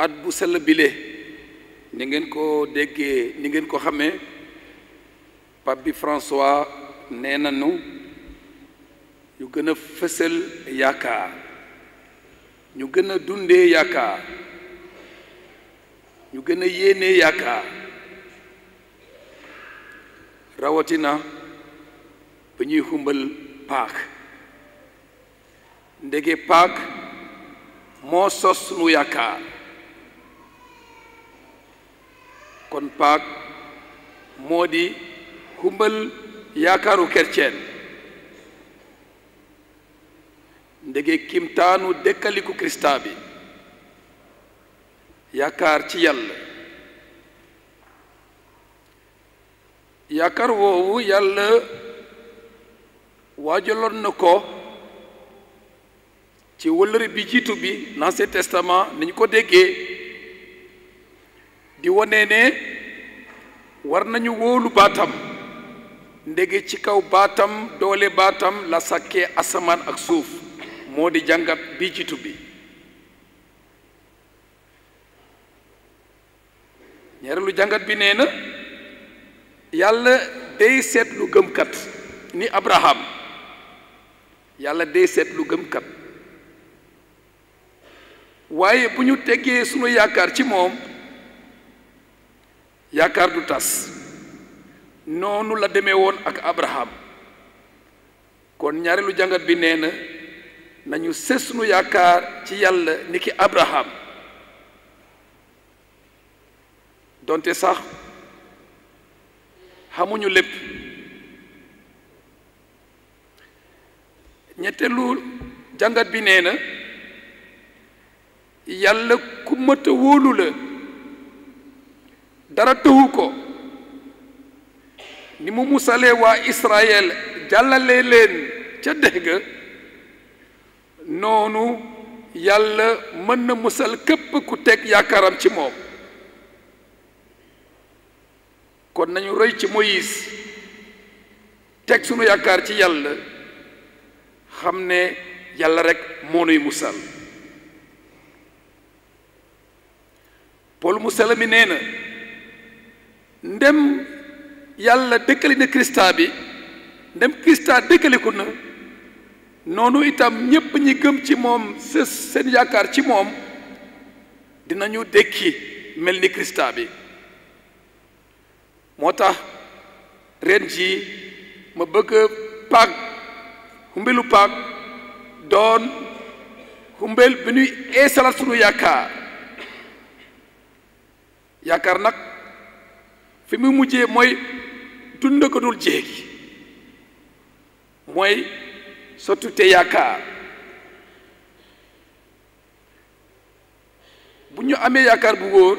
at bu sell bile ni ngeen ko déggee ni ngeen ko xamee Pape bi François nee nañu ñu gën a fësal yaakaar ñu gën a dundee yaakaar ñu gën a yéene yaakaar rawatina ba ñuy xumbal Paak ndege Paak moo sos sunu yaakaar kon Paak moo di xumbal yaakaaru chrétien ndege kimtaanu dekkaliku Krista bi yaakaar ci yàlla yaakaar woowu yàlla waajaloon na ko ci wëllëre bi jiitu bi l'Ancien Testament ni ñu ko déggee di wone ne war nañu wóolu baatam ndege ci kaw baatam doole baatam la sàkkee asamaan ak suuf moo di jàngat bi jiitu bi ñaareelu jàngat bi nee na yàlla day seetlu gëmkat ni Abraham yàlla day seetlu gëmkat waaye bu ñu teggee sunu yaakaar ci moom yaakaar du tas noonu la demee woon ak Abraham kon ñaareelu jàngat bi nee na nañu sës sunu yaakaar ci yàlla ni ki Abraham donte sax xamuñu lépp ñetteelu jàngat bi nee na yàlla ku mat a wóolu la dara tëwu ko ni mu musalee waa Israël jàllale leen ca dex ga noonu yàlla mën na musal képp ku teg yaakaaram ci moom kon nañu roy ci Moïse teg sunu yaakaar ci yàlla xam ne yàlla rekk moo nuy musal Paul musal mi nee na ndem yàlla dëkkali na Krista bi ndem Krista dëkkaliku na noonu itam ñépp ñi gëm ci moom seen yaakaar ci moom dinañu dekki mel ni Krista bi moo tax ren ji ma bëgg Paak xumbelu Paak doon xumbel bi ñuy eesalaat sunu yaakaar yaakaar nag fi mu mujjee mooy dund ko dul jéegi mooy sottute yaakaar bu ñu amee yaakaar bu wóor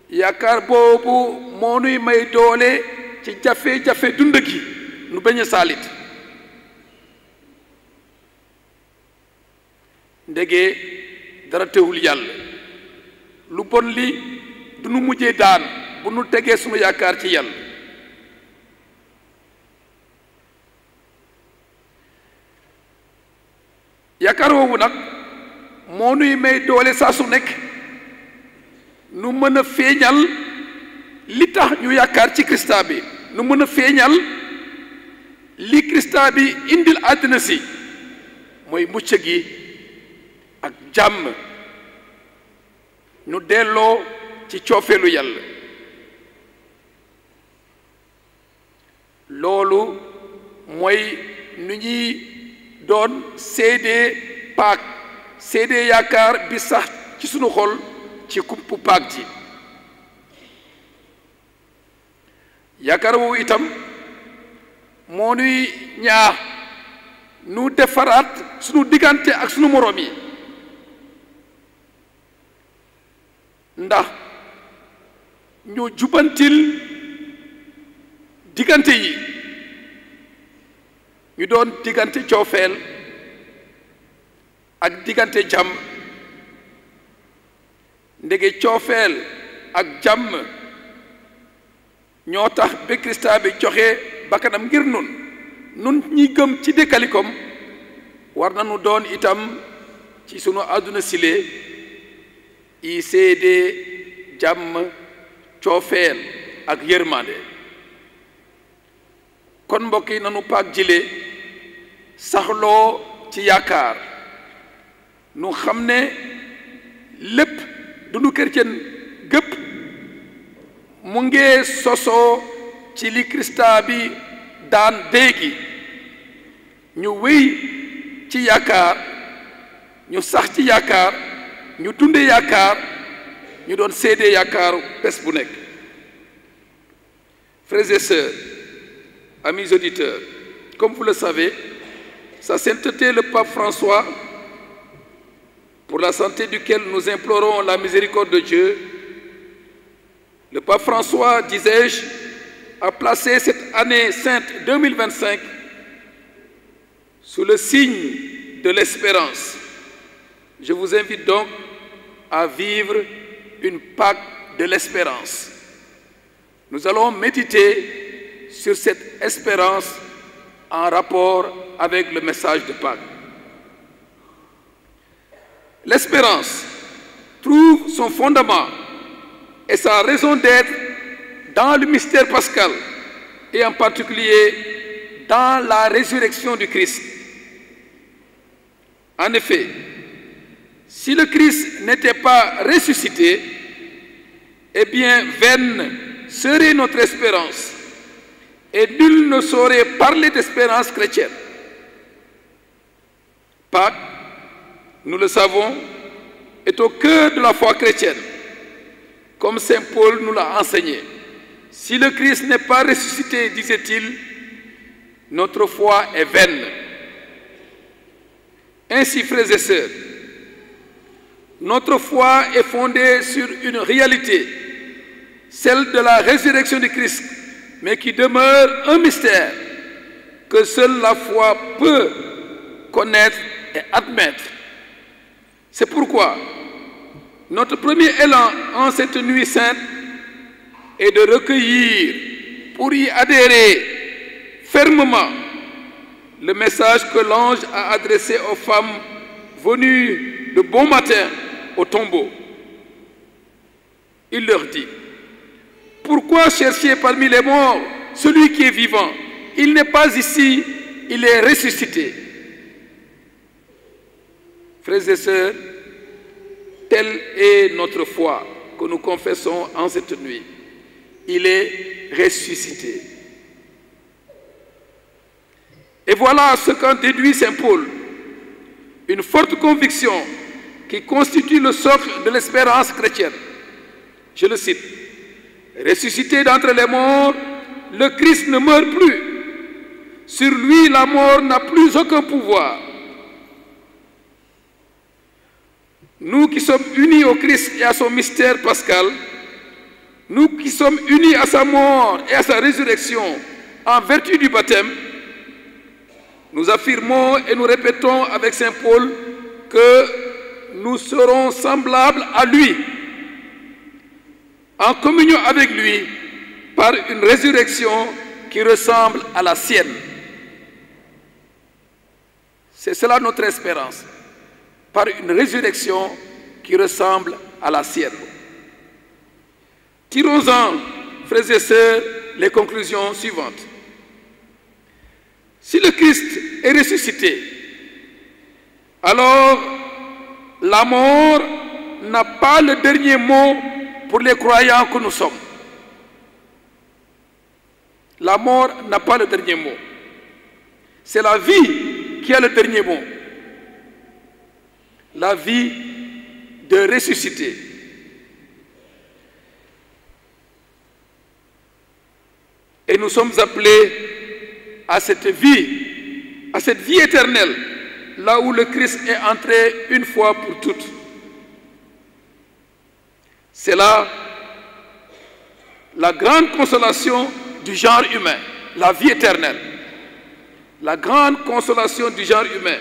yaakaar boobu moo nuy may doole ci jafe-jafe dund gi nu bañ a saalit ndege dara teewul yàlla lu bon li du nu mujjee daan bu nu tegee sunu yaakaar ci yàlla yaakaar woowu nag moo nuy may doole saa su nekk nu mën a feeñal li tax ñu yaakaar ci Krista bi nu mën a feeñal li Krista bi indil àddina si mooy mucc gi ak jàmm nu delloo ci coofeelu yàlla loolu mooy nu ñuy doon seedee Paak seedee yaakaar bi sax ci sunu xol ci kumpu Paak ji yaakaar woowu itam moo nuy ñaax nu defaraat sunu diggante ak sunu moroom yi ndax ñu jubantil diggante yi ñu doon diggante coofeel ak diggante jàmm ndege coofeel ak jàmm ñoo tax ba Krista bi joxe bakkanam ngir nun ñi gëm ci dëkkalikom war nañu doon itam ci sunu àdduna sile yi seede jàmm coofeel ak yërmande kon mbokk yi nanu Pâques jile saxloo ci yaakaar nu xam ne lépp dundu chrétien gépp mu ngee sosoo ci li Krista bi daan déegi ñu wéy ci yaakaar ñu sax ci yaakaar ñu dunde yaakaar ñu doon seede yaakaaru bés bu nekk. Frères et sœurs, amis auditeurs, comme vous le savez, Sa Sainteté le pape François, pour la santé duquel nous implorons la miséricorde de Dieu, le pape François, disais-je, a placé cette année sainte 2025 sous le signe de l'espérance. Je vous invite donc à vivre une Pâques de l'espérance. Nous allons méditer sur cette espérance en rapport avec le message de Pâques. L'espérance trouve son fondement et sa raison d'être dans le mystère pascal et en particulier dans la résurrection du Christ. En effet, si le Christ n'était pas ressuscité, eh bien vaine serait notre espérance et nul ne saurait parler d'espérance chrétienne. Pâques, nous le savons, est au cœur de la foi chrétienne, comme saint Paul nous l'a enseigné. Si le Christ n'est pas ressuscité, disait-il, notre foi est vaine. Ainsi, frères et sœurs, notre foi est fondée sur une réalité, celle de la résurrection du Christ, mais qui demeure un mystère que seule la foi peut connaître et admettre. C'est pourquoi notre premier élan en cette nuit sainte est de recueillir, pour y adhérer fermement, le message que l'ange a adressé aux femmes venues de bon matin au tombeau. Il leur dit: pourquoi chercher parmi les morts celui qui est vivant? Il n'est pas ici, il est ressuscité. Frères et sœurs, telle est notre foi que nous confessons en cette nuit. Il est ressuscité. Et voilà ce qu'en déduit saint Paul, une forte conviction qui constitue le socle de l'espérance chrétienne. Je le cite: ressuscité d'entre les morts, le Christ ne meurt plus. Sur lui, la mort n'a plus aucun pouvoir. Nous qui sommes unis au Christ et à son mystère pascal, nous qui sommes unis à sa mort et à sa résurrection en vertu du baptême, nous affirmons et nous répétons avec saint Paul que nous serons semblables à lui, en communion avec lui, par une résurrection qui ressemble à la sienne. C'est cela notre espérance, par une résurrection qui ressemble à la sienne. Tirons-en, frères et sœurs, les conclusions suivantes. Si le Christ est ressuscité, alors la mort n'a pas le dernier mot pour les croyants que nous sommes. La mort n'a pas le dernier mot. C'est la vie qui a le dernier mot. La vie de ressuscité. Et nous sommes appelés à cette vie éternelle, là où le Christ est entré une fois pour toutes. C'est là la grande consolation du genre humain, la vie éternelle. La grande consolation du genre humain,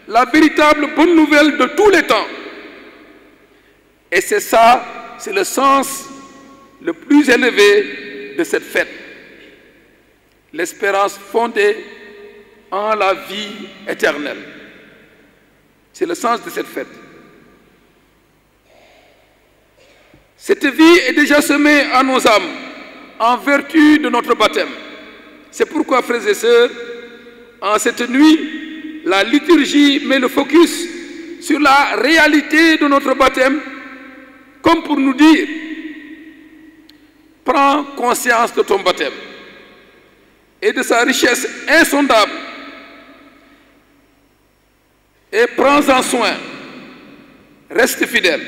la véritable bonne nouvelle de tous les temps. Et c'est ça, c'est le sens le plus élevé de cette fête. L'espérance fondée en la vie éternelle. C'est le sens de cette fête. Cette vie est déjà semée à nos âmes en vertu de notre baptême. C'est pourquoi, frères et sœurs, en cette nuit, la liturgie met le focus sur la réalité de notre baptême, comme pour nous dire: prends conscience de ton baptême et de sa richesse insondable et prends-en soin, reste fidèle.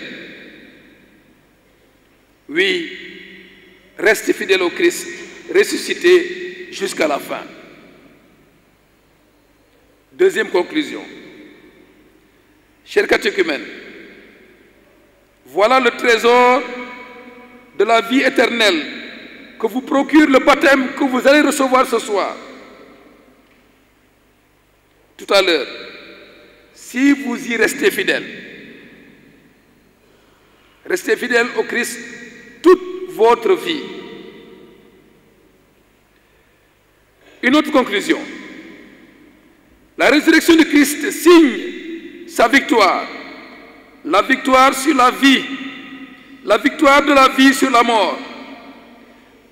Oui, reste fidèle au Christ, ressuscité jusqu'à la fin. Deuxième conclusion. Chers catéchumènes, voilà le trésor de la vie éternelle que vous procure le baptême que vous allez recevoir ce soir. Tout à l'heure, si vous y restez fidèles au Christ toute votre vie. Une autre conclusion. La résurrection de Christ signe sa victoire. La victoire sur la vie. La victoire de la vie sur la mort.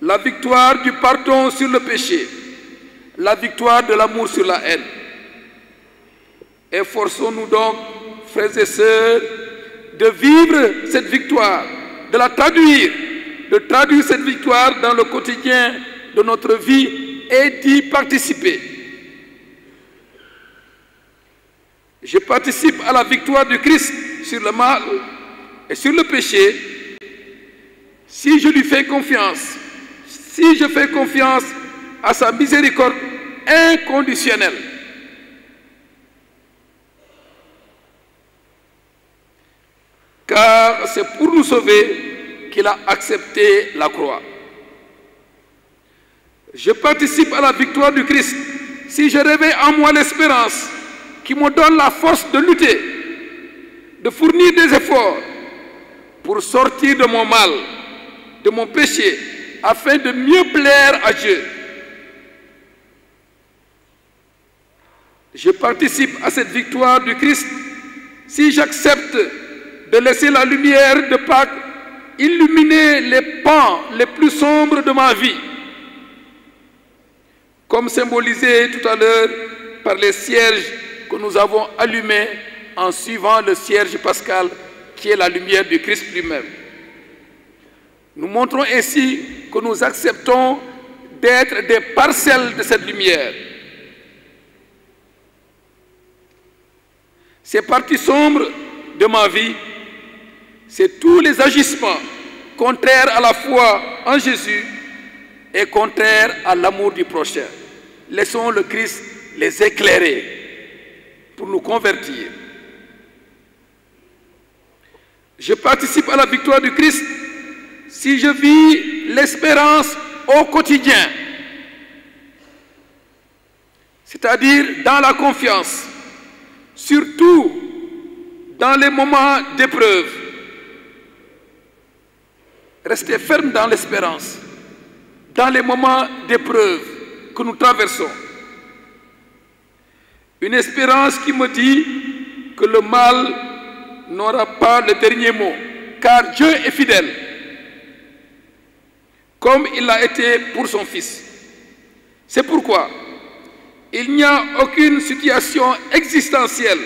La victoire du pardon sur le péché. La victoire de l'amour sur la haine. Efforçons-nous donc, frères et sœurs, de vivre cette victoire, de la traduire, de traduire cette victoire dans le quotidien de notre vie et d'y participer. Je participe à la victoire du Christ sur le mal et sur le péché si je lui fais confiance, si je fais confiance à sa miséricorde inconditionnelle. Car c'est pour nous sauver qu'il a accepté la croix. Je participe à la victoire du Christ si je réveille en moi l'espérance qui me donne la force de lutter, de fournir des efforts pour sortir de mon mal, de mon péché, afin de mieux plaire à Dieu. Je participe à cette victoire du Christ si j'accepte de laisser la lumière de Pâques illuminer les pans les plus sombres de ma vie, comme symbolisé tout à l'heure par les cierges que nous avons allumés en suivant le cierge pascal qui est la lumière du Christ lui-même. Nous montrons ainsi que nous acceptons d'être des parcelles de cette lumière. Ces parties sombres de ma vie, c'est tous les agissements contraires à la foi en Jésus et contraires à l'amour du prochain. Laissons le Christ les éclairer pour nous convertir. Je participe à la victoire du Christ si je vis l'espérance au quotidien, c'est-à-dire dans la confiance, surtout dans les moments d'épreuve. Restez ferme dans l'espérance, dans les moments d'épreuve que nous traversons. Une espérance qui me dit que le mal n'aura pas le dernier mot, car Dieu est fidèle, comme il l'a été pour son Fils. C'est pourquoi il n'y a aucune situation existentielle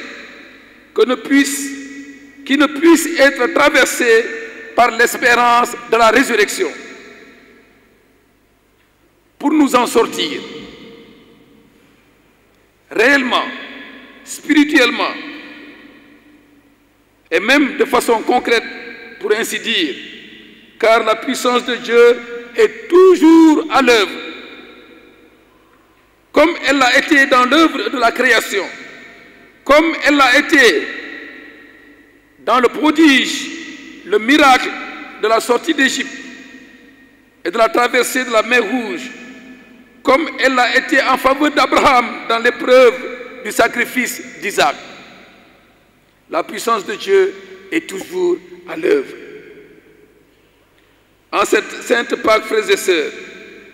qui ne puisse être traversée par l'espérance de la résurrection. Pour nous en sortir, réellement, spirituellement, et même de façon concrète, pour ainsi dire, car la puissance de Dieu est toujours à l'œuvre, comme elle l'a été dans l'œuvre de la création, comme elle l'a été dans le prodige, le miracle de la sortie d'Égypte et de la traversée de la mer Rouge, comme elle l'a été en faveur d'Abraham dans l'épreuve du sacrifice d'Isaac. La puissance de Dieu est toujours à l'œuvre. En cette sainte Pâque, frères et sœurs,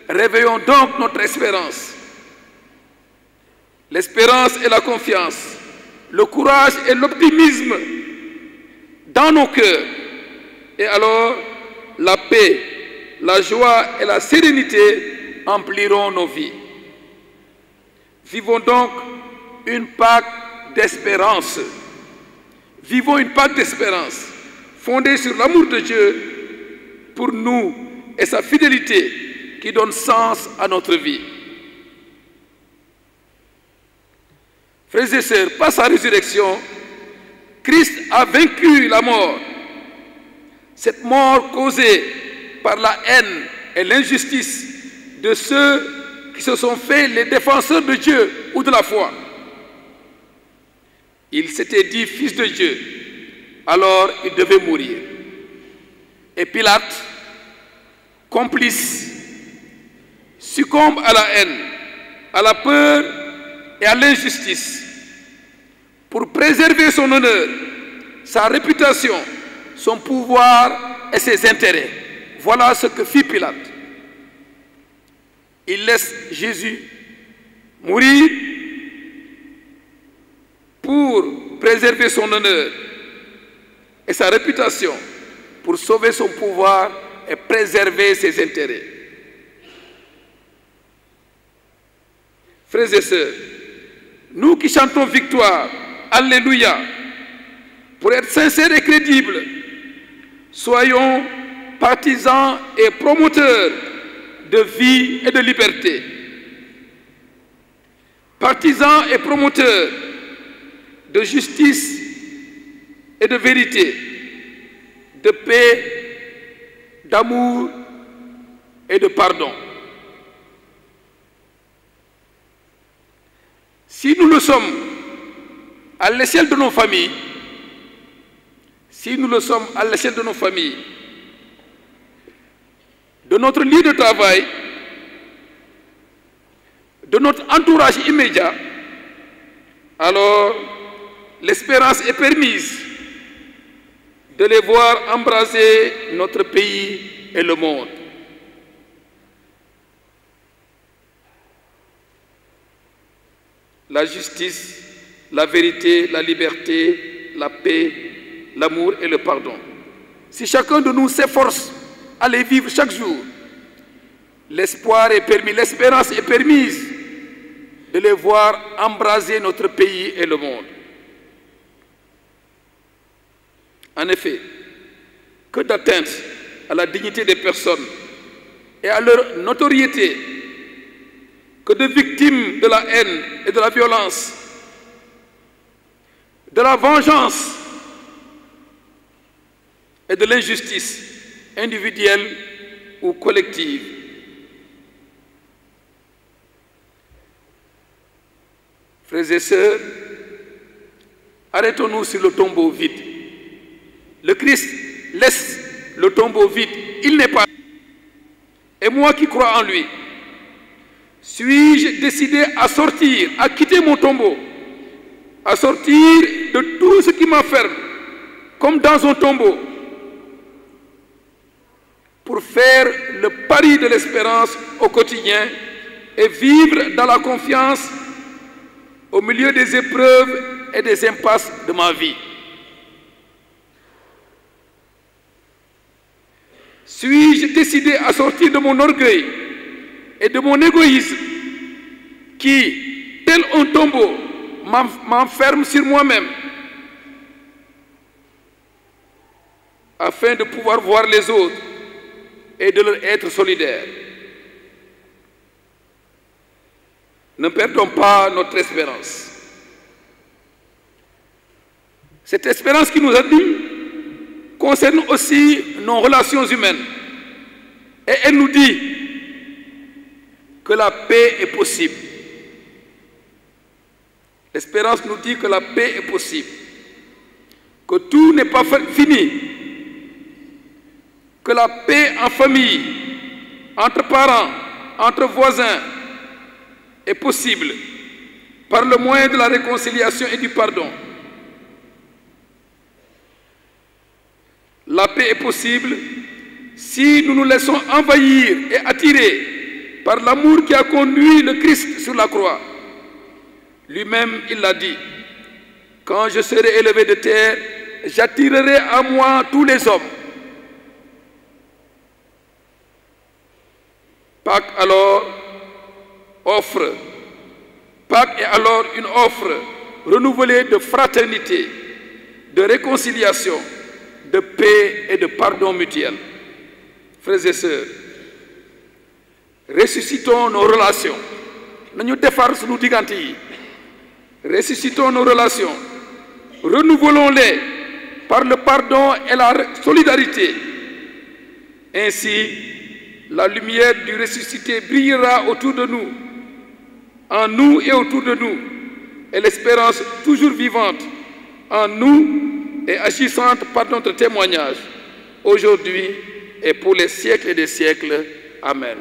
réveillons donc notre espérance. L'espérance et la confiance, le courage et l'optimisme dans nos cœurs. Et alors, la paix, la joie et la sérénité empliront nos vies. Vivons donc une Pâque d'espérance. Vivons une Pâque d'espérance fondée sur l'amour de Dieu pour nous et sa fidélité qui donne sens à notre vie. Frères et sœurs, par sa résurrection, Christ a vaincu la mort. Cette mort causée par la haine et l'injustice de ceux qui se sont faits les défenseurs de Dieu ou de la foi. Il s'était dit fils de Dieu, alors il devait mourir. Et Pilate, complice, succombe à la haine, à la peur et à l'injustice pour préserver son honneur, sa réputation, son pouvoir et ses intérêts. Voilà ce que fit Pilate. Il laisse Jésus mourir pour préserver son honneur et sa réputation, pour sauver son pouvoir et préserver ses intérêts. Frères et sœurs, nous qui chantons victoire, Alléluia, pour être sincères et crédibles, soyons partisans et promoteurs de vie et de liberté. Partisans et promoteurs de justice et de vérité, de paix, d'amour et de pardon. Si nous le sommes à l'échelle de nos familles, de notre lieu de travail, de notre entourage immédiat, alors l'espérance est permise de les voir embraser notre pays et le monde. La justice, la vérité, la liberté, la paix, l'amour et le pardon. Si chacun de nous s'efforce à les vivre chaque jour, l'espoir est permis, l'espérance est permise de les voir embraser notre pays et le monde. En effet, que d'atteinte à la dignité des personnes et à leur notoriété, que de victimes de la haine et de la violence, de la vengeance et de l'injustice individuelle ou collective. Frères et sœurs, arrêtons-nous sur le tombeau vide. Le Christ laisse le tombeau vide. Il n'est pas. Et moi qui crois en lui, suis-je décidé à sortir, à quitter mon tombeau, à sortir de tout ce qui m'enferme, comme dans un tombeau, pour faire le pari de l'espérance au quotidien et vivre dans la confiance au milieu des épreuves et des impasses de ma vie. Suis-je décidé à sortir de mon orgueil et de mon égoïsme qui, tel un tombeau, m'enferme sur moi-même afin de pouvoir voir les autres et de leur être solidaire? Ne perdons pas notre espérance. Cette espérance qui nous anime concerne aussi nos relations humaines. Et elle nous dit que la paix est possible. L'espérance nous dit que la paix est possible, que tout n'est pas fini, que la paix en famille, entre parents, entre voisins, est possible par le moyen de la réconciliation et du pardon. La paix est possible si nous nous laissons envahir et attirer par l'amour qui a conduit le Christ sur la croix. Lui-même, il l'a dit, « Quand je serai élevé de terre, j'attirerai à moi tous les hommes. » Pâques est alors une offre renouvelée de fraternité, de réconciliation, de paix et de pardon mutuel. Frères et sœurs, ressuscitons nos relations. Nous ressuscitons nos relations. Renouvelons-les par le pardon et la solidarité. Ainsi, la lumière du ressuscité brillera autour de nous, en nous et autour de nous, et l'espérance toujours vivante en nous et agissante par notre témoignage, aujourd'hui et pour les siècles et des siècles. Amen.